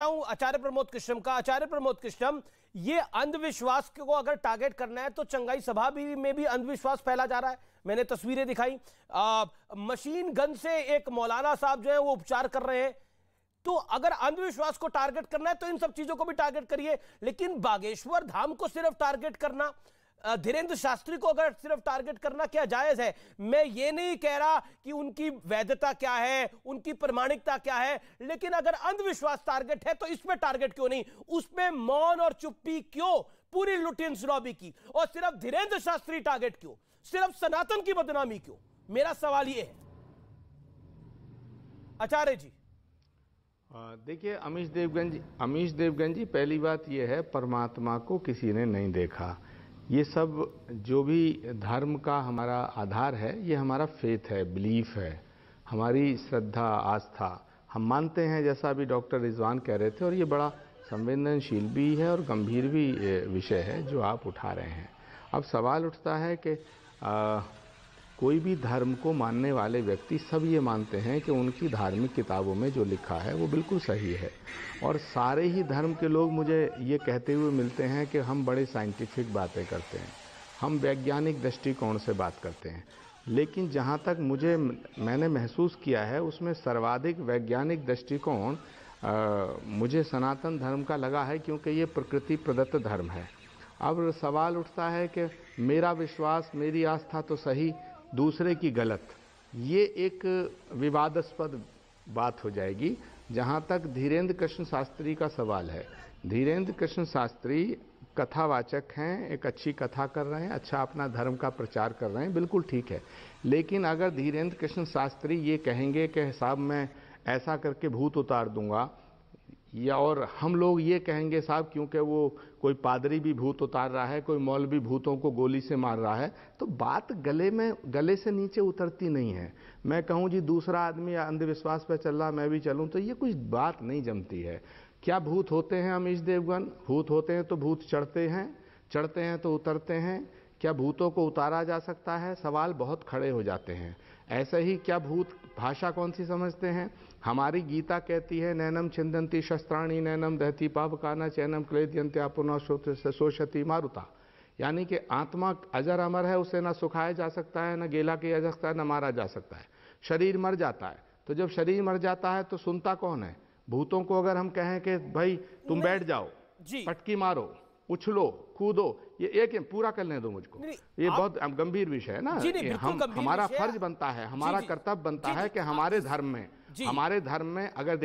आचार्य प्रमोद कृष्णम का। आचार्य प्रमोद कृष्णम, ये अंधविश्वास को अगर टारगेट करना है तो चंगाई सभा में भी अंधविश्वास फैला जा रहा है। मैंने तस्वीरें दिखाई, मशीन गन से एक मौलाना साहब जो है वो उपचार कर रहे हैं। तो अगर अंधविश्वास को टारगेट करना है तो इन सब चीजों को भी टारगेट करिए, लेकिन बागेश्वर धाम को सिर्फ टारगेट करना, धीरेंद्र शास्त्री को अगर सिर्फ टारगेट करना क्या जायज है? मैं ये नहीं कह रहा कि उनकी वैधता क्या है, उनकी प्रमाणिकता क्या है, लेकिन अगर अंधविश्वास टारगेट है तो इसमें टारगेट क्यों नहीं? उसमें मौन और चुप्पी क्यों? पूरी लुटियंस लॉबी की, और सिर्फ धीरेंद्र शास्त्री टारगेट क्यों? सिर्फ सनातन की बदनामी क्यों? मेरा सवाल यह है आचार्य जी। देखिए अमीश देवगन जी, पहली बात यह है, परमात्मा को किसी ने नहीं देखा। ये सब जो भी धर्म का हमारा आधार है, ये हमारा फेथ है, बिलीफ है, हमारी श्रद्धा, आस्था। हम मानते हैं, जैसा अभी डॉक्टर रिजवान कह रहे थे, और ये बड़ा संवेदनशील भी है और गंभीर भी विषय है जो आप उठा रहे हैं। अब सवाल उठता है कि कोई भी धर्म को मानने वाले व्यक्ति सब ये मानते हैं कि उनकी धार्मिक किताबों में जो लिखा है वो बिल्कुल सही है, और सारे ही धर्म के लोग मुझे ये कहते हुए मिलते हैं कि हम बड़े साइंटिफिक बातें करते हैं, हम वैज्ञानिक दृष्टिकोण से बात करते हैं। लेकिन जहाँ तक मैंने महसूस किया है, उसमें सर्वाधिक वैज्ञानिक दृष्टिकोण मुझे सनातन धर्म का लगा है, क्योंकि ये प्रकृति प्रदत्त धर्म है। अब सवाल उठता है कि मेरा विश्वास, मेरी आस्था तो सही, दूसरे की गलत, ये एक विवादास्पद बात हो जाएगी। जहाँ तक धीरेंद्र कृष्ण शास्त्री का सवाल है, धीरेंद्र कृष्ण शास्त्री कथावाचक हैं, एक अच्छी कथा कर रहे हैं, अच्छा अपना धर्म का प्रचार कर रहे हैं, बिल्कुल ठीक है। लेकिन अगर धीरेंद्र कृष्ण शास्त्री ये कहेंगे कि साहब मैं ऐसा करके भूत उतार दूंगा, या और हम लोग ये कहेंगे साहब क्योंकि वो कोई पादरी भी भूत उतार रहा है, कोई मौलवी भूतों को गोली से मार रहा है, तो बात गले से नीचे उतरती नहीं है। मैं कहूँ जी दूसरा आदमी अंधविश्वास पे चल रहा, मैं भी चलूँ, तो ये कोई बात नहीं जमती है। क्या भूत होते हैं अमीश देवगन? भूत होते हैं तो भूत चढ़ते हैं तो उतरते हैं। क्या भूतों को उतारा जा सकता है? सवाल बहुत खड़े हो जाते हैं। ऐसे ही क्या भूत भाषा कौन सी समझते हैं? हमारी गीता कहती है नैनम छिंदंती शस्त्राणी नैनम दहती पावकाना चैनम क्लेद्यंत्या पुनः शोषति मारुता, यानी कि आत्मा अजर अमर है, उसे ना सुखाया जा सकता है, न गेला किया जा सकता है, न मारा जा सकता है। शरीर मर जाता है, तो जब शरीर मर जाता है तो सुनता कौन है? भूतों को अगर हम कहें कि भाई तुम बैठ जाओ, पटकी मारो, उछलो, कूदो, ये एक पूरा करने दो मुझको, ये बहुत गंभीर विषय है ना। हमारा फर्ज बनता है, हमारा कर्तव्य बनता है कि हमारे धर्म में अगर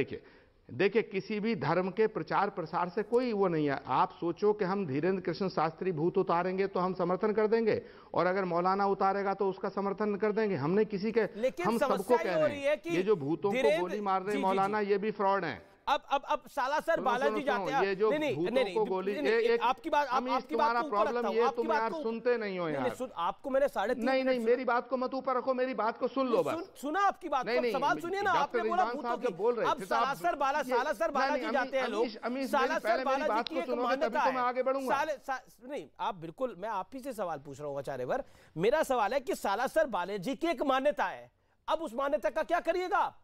देखिए किसी भी धर्म के प्रचार प्रसार से कोई वो नहीं है। आप सोचो कि हम धीरेंद्र कृष्ण शास्त्री भूत उतारेंगे तो हम समर्थन कर देंगे, और अगर मौलाना उतारेगा तो उसका समर्थन कर देंगे। हमने किसी के, हम सबको कह रहे हैं ये जो भूतों को गोली मार रहे मौलाना, ये भी फ्रॉड है। अब सालासर बालाजी जाते हैं, ये जो भूतों को गोली, आपकी बात प्रॉब्लम ये तुम यार सुनते नहीं हो यार। आपको मैंने 3.5 नहीं, मेरी बात को मत ऊपर रखो, मेरी बात को सुन लो बस। सुना आपकी बात, सवाल सुनिए ना। आपने बोला भूतों की, बोल रहे अब सालासर बालाजी जाते हैं लोग, सालासर बालाजी की एक मान्यता है। आगे बढ़ूंगा नहीं, आप बिल्कुल, मैं आप ही से सवाल पूछ रहा हूँ आचार्यवर। मेरा सवाल है कि सालासर बालाजी की एक मान्यता है, अब उस मान्यता का क्या करिएगा आप?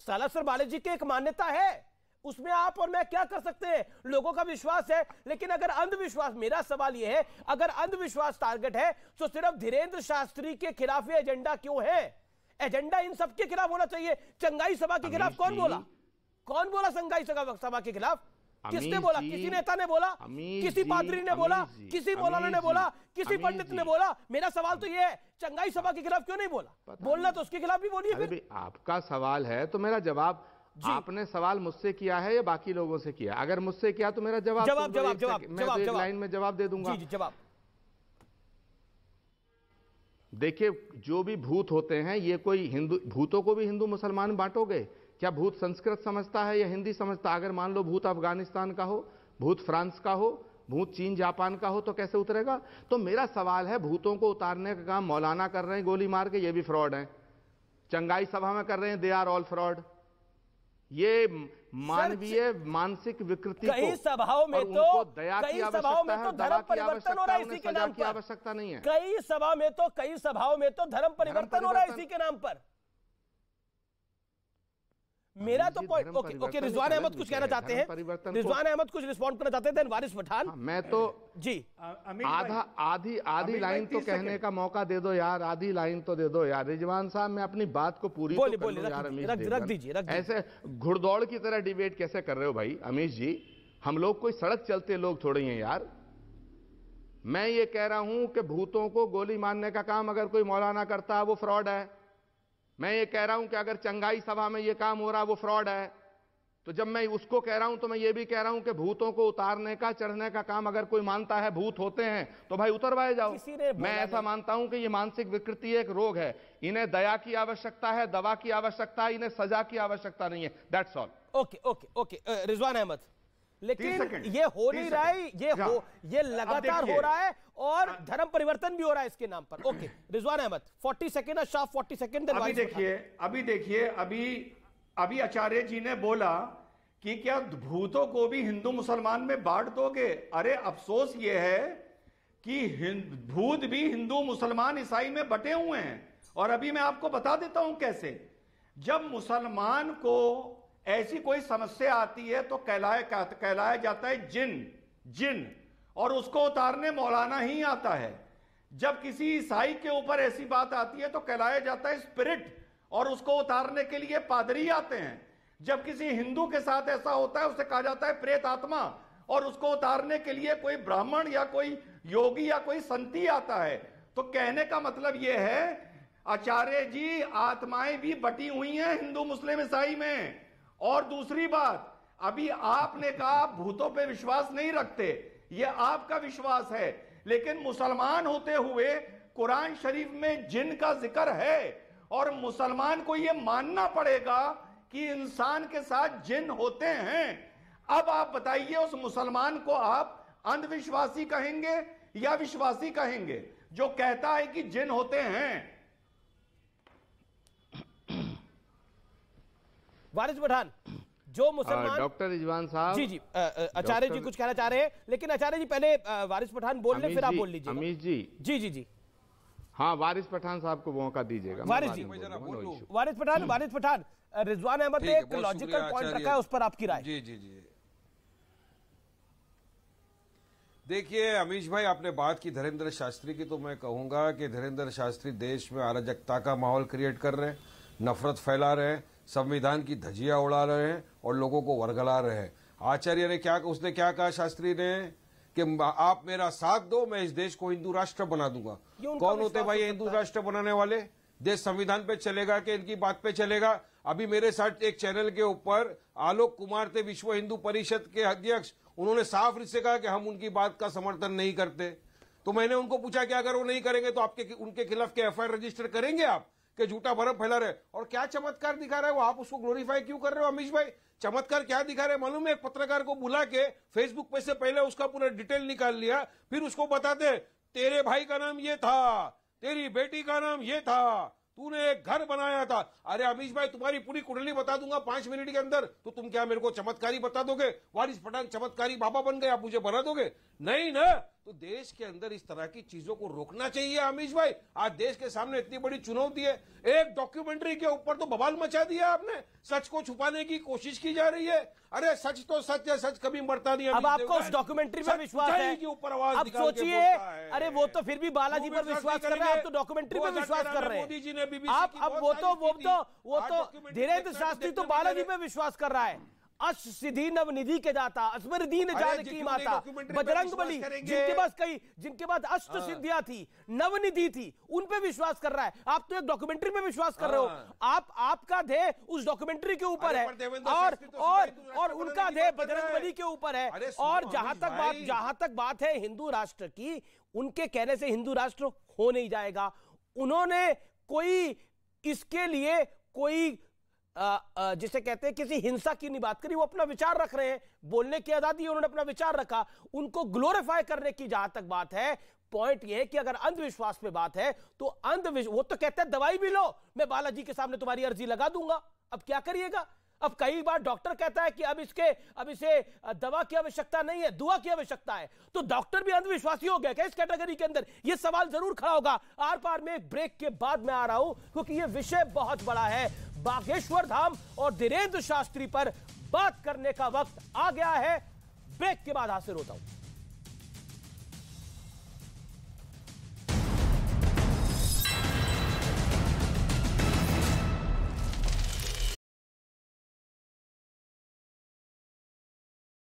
सालासर बालाजी की एक मान्यता है, उसमें आप और मैं क्या कर सकते हैं? लोगों का विश्वास है। लेकिन अगर अंधविश्वास, मेरा सवाल यह है, अगर अंधविश्वास टारगेट है तो सिर्फ धीरेंद्र शास्त्री के खिलाफ ये एजेंडा क्यों है? एजेंडा इन सबके खिलाफ होना चाहिए। चंगाई सभा के खिलाफ कौन बोला चंगाई सभा के खिलाफ? किसने बोला? किसी नेता ने बोला? किसी पादरी ने बोला? किसी मौलाना ने बोला? किसी पंडित ने बोला? मेरा सवाल तो यह है, चंगाई सभा के खिलाफ क्यों नहीं बोला? बोलना तो उसके खिलाफ भी बोलिए। आपका सवाल है तो मेरा जवाब, आपने सवाल मुझसे किया है या बाकी लोगों से किया? अगर मुझसे किया तो मेरा जवाब लाइन में जवाब दे दूंगा। जी, जवाब। देखिए जो भी भूत होते हैं, ये कोई हिंदू, भूतों को भी हिंदू मुसलमान बांटोगे क्या? भूत संस्कृत समझता है या हिंदी समझता? अगर मान लो भूत अफगानिस्तान का हो, भूत फ्रांस का हो, भूत चीन जापान का हो, तो कैसे उतरेगा? तो मेरा सवाल है, भूतों को उतारने का काम मौलाना कर रहे हैं गोली मार के, ये भी फ्रॉड है। चंगाई सभा में कर रहे हैं, दे आर ऑल फ्रॉड। ये मानवीय मानसिक विकृति को, कई सभाओं में तो दया की आवश्यकता है, धर्म परिवर्तन हो रहा है इसी के नाम पर। आवश्यकता नहीं है। कई सभाओं में तो धर्म परिवर्तन हो रहा है इसी के नाम पर। मेरा तो पॉइंट ओके रिजवान अहमद कुछ कहना चाहते हैं, रिजवान अहमद कुछ रिस्पॉन्ड करना चाहते हैं, वारिस पठान। मैं तो जी आधी लाइन तो कहने का मौका दे दो यार, आधी लाइन तो दे दो यार रिजवान साहब, मैं अपनी बात को पूरी तो कर लूं यार। अमीश रख दीजिए। ऐसे घुड़दौड़ की तरह डिबेट कैसे कर रहे हो भाई अमीश जी? हम लोग कोई सड़क चलते लोग थोड़े हैं यार। मैं ये कह रहा हूं कि भूतों को गोली मारने का काम अगर कोई मौलाना करता है वो फ्रॉड है। मैं ये कह रहा हूं कि अगर चंगाई सभा में ये काम हो रहा है वो फ्रॉड है। तो जब मैं उसको कह रहा हूं तो मैं ये भी कह रहा हूं कि भूतों को उतारने का चढ़ने का काम अगर कोई मानता है भूत होते हैं तो भाई उतरवाए जाओ। मैं ऐसा मानता हूं कि ये मानसिक विकृति एक रोग है, इन्हें दया की आवश्यकता है, दवा की आवश्यकता है, इन्हें सजा की आवश्यकता नहीं है। That's all. Okay Rizwan Ahmad, लेकिन ये हो नहीं रहा है, ये लगातार हो रहा है और धर्म परिवर्तन भी हो रहा है इसके नाम पर। Okay Rizwan Ahmad 40 second, sharp 40 second. अभी आचार्य जी ने बोला कि क्या भूतों को भी हिंदू मुसलमान में बांट दोगे? अरे अफसोस ये है कि भूत भी हिंदू मुसलमान ईसाई में बटे हुए हैं। और अभी मैं आपको बता देता हूं कैसे। जब मुसलमान को ऐसी कोई समस्या आती है तो कहलाया जाता है जिन, और उसको उतारने मौलाना ही आता है। जब किसी ईसाई के ऊपर ऐसी बात आती है तो कहलाया जाता है स्पिरिट, और उसको उतारने के लिए पादरी आते हैं। जब किसी हिंदू के साथ ऐसा होता है उसे कहा जाता है प्रेत आत्मा, और उसको उतारने के लिए कोई ब्राह्मण या कोई योगी या कोई संती आता है। तो कहने का मतलब यह है आचार्य जी, आत्माएं भी बटी हुई हैं हिंदू मुस्लिम ईसाई में। और दूसरी बात, अभी आपने कहा भूतों पे विश्वास नहीं रखते, यह आपका विश्वास है, लेकिन मुसलमान होते हुए कुरान शरीफ में जिन का जिक्र है, और मुसलमान को यह मानना पड़ेगा कि इंसान के साथ जिन होते हैं। अब आप बताइए उस मुसलमान को आप अंधविश्वासी कहेंगे या विश्वासी कहेंगे जो कहता है कि जिन होते हैं? वारिस पठान, जो मुसलमान डॉक्टर रिजवान साहब जी आचार्य जी कुछ कहना चाह रहे हैं, लेकिन आचार्य जी पहले वारिस पठान बोल ले, फिर आप बोल लीजिए। अमीश जी हाँ, वारिस पठान साहब को मौका दीजिएगा। वारिस पठान रिजवान अहमद ने एक लॉजिकल पॉइंट रखा है, उस पर आपकी राय। जी देखिए अमीश भाई, आपने बात की धीरेन्द्र शास्त्री की, तो मैं कहूंगा कि धीरेन्द्र शास्त्री देश में अराजकता का माहौल क्रिएट कर रहे हैं, नफरत फैला रहे हैं, संविधान की धज्जियां उड़ा रहे हैं और लोगों को वर्गला रहे हैं। आचार्य ने उसने क्या कहा शास्त्री ने कि आप मेरा साथ दो, मैं इस देश को हिंदू राष्ट्र बना दूंगा। कौन होते भाई हिंदू राष्ट्र बनाने वाले? देश संविधान पे चलेगा कि इनकी बात पे चलेगा? अभी मेरे साथ एक चैनल के ऊपर आलोक कुमार थे, विश्व हिंदू परिषद के अध्यक्ष, उन्होंने साफ रूप से कहा कि हम उनकी बात का समर्थन नहीं करते। तो मैंने उनको पूछा कि अगर वो नहीं करेंगे तो आपके उनके खिलाफ क्या एफआईआर रजिस्टर करेंगे आप कि झूठा भरम फैला रहे? और क्या चमत्कार दिखा रहा है वो, आप उसको ग्लोरीफाई क्यों कर रहे हो अमीश भाई? चमत्कार क्या दिखा रहे हैं मालूम है? एक पत्रकार को बुला के फेसबुक पे से पहले उसका पूरा डिटेल निकाल लिया, फिर उसको बताते तेरे भाई का नाम ये था, तेरी बेटी का नाम ये था, तूने एक घर बनाया था। अरे अमीश भाई, तुम्हारी पूरी कुंडली बता दूंगा 5 मिनट के अंदर, तो तुम क्या मेरे को चमत्कारी बता दोगे? वारिस पठान चमत्कारी बाबा बन गए, आप मुझे बना दोगे? नहीं ना। तो देश के अंदर इस तरह की चीजों को रोकना चाहिए अमीश भाई। आज देश के सामने इतनी बड़ी चुनौती है, एक डॉक्यूमेंट्री के ऊपर तो बवाल मचा दिया आपने, सच को छुपाने की कोशिश की जा रही है। अरे सच तो सच है, सच कभी मरता नहीं। अब आपको उस डॉक्यूमेंट्री पर विश्वास है? अब सोचिए, अरे वो तो फिर भी बालाजी पर विश्वास कर रहे हैं, आप तो डॉक्यूमेंट्री पर विश्वास कर रहे हैं। मोदी जी ने आप अब वो तो धीरेन्द्र शास्त्री तो बालाजी पे विश्वास कर रहा है। अश सिद्धि नवनिधि के दाता, असमरदीन जान की माता, बजरंग बली, जिनके बाद अष्ट सिद्धियां थी, नवनिधि थी, उन पे विश्वास कर रहा है। आप तो एक डॉक्यूमेंट्री में विश्वास कर रहे हो। आपका ध्येय उस डॉक्यूमेंट्री के ऊपर है और उनका ध्येय बजरंग बली के ऊपर है। और जहां तक बात है हिंदू राष्ट्र की, उनके कहने से हिंदू राष्ट्र हो नहीं जाएगा। उन्होंने कोई इसके लिए कोई जिसे कहते हैं किसी हिंसा की नहीं बात करी, वो अपना विचार रख रहे हैं, बोलने की आजादी, उन्होंने अपना विचार रखा। उनको ग्लोरीफाई करने की जहां तक बात है, पॉइंट ये है कि अगर अंधविश्वास पे बात है तो वो तो कहते हैं दवाई भी लो, मैं बालाजी के सामने तुम्हारी अर्जी लगा दूंगा। अब क्या करिएगा? अब कई बार डॉक्टर कहता है कि अब इसे दवा की आवश्यकता नहीं है, दुआ की आवश्यकता है, तो डॉक्टर भी अंधविश्वासी हो गया क्या इस कैटेगरी के अंदर? यह सवाल जरूर खड़ा होगा। आर पार में एक ब्रेक के बाद मैं आ रहा हूं, क्योंकि यह विषय बहुत बड़ा है। बागेश्वर धाम और धीरेंद्र शास्त्री पर बात करने का वक्त आ गया है। ब्रेक के बाद हाजिर होता हूं।